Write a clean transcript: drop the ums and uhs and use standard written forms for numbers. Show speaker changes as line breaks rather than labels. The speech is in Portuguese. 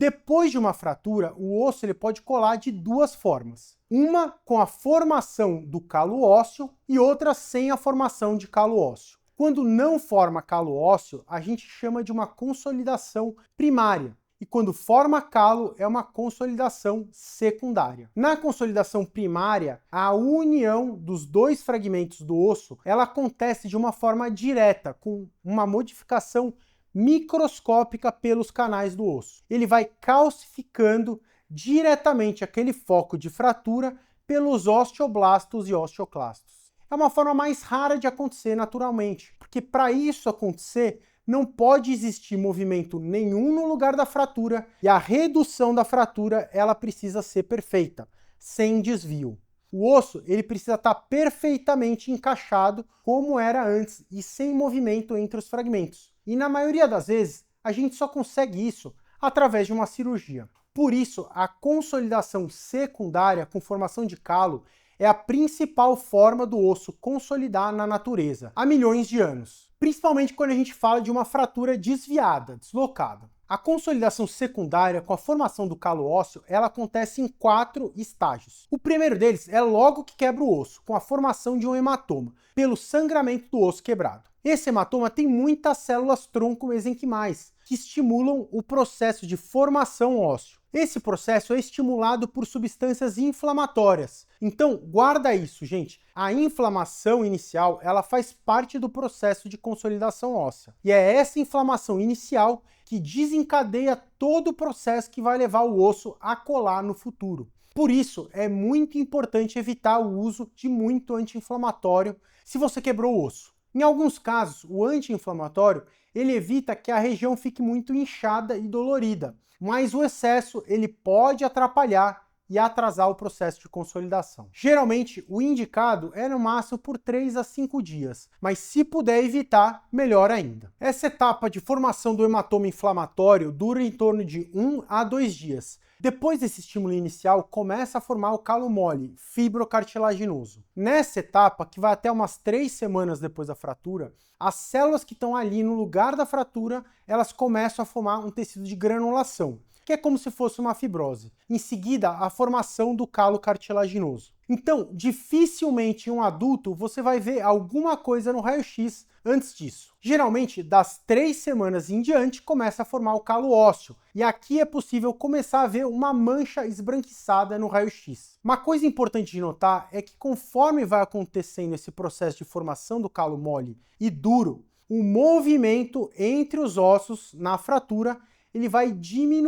Depois de uma fratura, o osso ele pode colar de duas formas. Uma com a formação do calo ósseo e outra sem a formação de calo ósseo. Quando não forma calo ósseo, a gente chama de uma consolidação primária. E quando forma calo, é uma consolidação secundária. Na consolidação primária, a união dos dois fragmentos do osso, ela acontece de uma forma direta, com uma modificação microscópica pelos canais do osso. Ele vai calcificando diretamente aquele foco de fratura pelos osteoblastos e osteoclastos. É uma forma mais rara de acontecer naturalmente, porque para isso acontecer, não pode existir movimento nenhum no lugar da fratura e a redução da fratura ela precisa ser perfeita, sem desvio. O osso ele precisa estar perfeitamente encaixado como era antes e sem movimento entre os fragmentos. E na maioria das vezes, a gente só consegue isso através de uma cirurgia. Por isso, a consolidação secundária com formação de calo é a principal forma do osso consolidar na natureza, há milhões de anos. Principalmente quando a gente fala de uma fratura desviada, deslocada. A consolidação secundária com a formação do calo ósseo, ela acontece em 4 estágios. O primeiro deles é logo que quebra o osso, com a formação de um hematoma, pelo sangramento do osso quebrado. Esse hematoma tem muitas células tronco mesenquimais, que estimulam o processo de formação óssea. Esse processo é estimulado por substâncias inflamatórias. Então, guarda isso, gente. A inflamação inicial, ela faz parte do processo de consolidação óssea. E é essa inflamação inicial que desencadeia todo o processo que vai levar o osso a colar no futuro. Por isso, é muito importante evitar o uso de muito anti-inflamatório se você quebrou o osso. Em alguns casos, o anti-inflamatório ele evita que a região fique muito inchada e dolorida, mas o excesso ele pode atrapalhar e atrasar o processo de consolidação. Geralmente, o indicado é no máximo por 3 a 5 dias, mas se puder evitar, melhor ainda. Essa etapa de formação do hematoma inflamatório dura em torno de 1 a 2 dias. Depois desse estímulo inicial, começa a formar o calo mole, fibrocartilaginoso. Nessa etapa, que vai até umas 3 semanas depois da fratura, as células que estão ali no lugar da fratura, elas começam a formar um tecido de granulação, que é como se fosse uma fibrose. Em seguida, a formação do calo cartilaginoso. Então, dificilmente em um adulto você vai ver alguma coisa no raio-x antes disso. Geralmente, das 3 semanas em diante, começa a formar o calo ósseo. E aqui é possível começar a ver uma mancha esbranquiçada no raio-x. Uma coisa importante de notar é que conforme vai acontecendo esse processo de formação do calo mole e duro, o movimento entre os ossos na fratura ele vai diminuir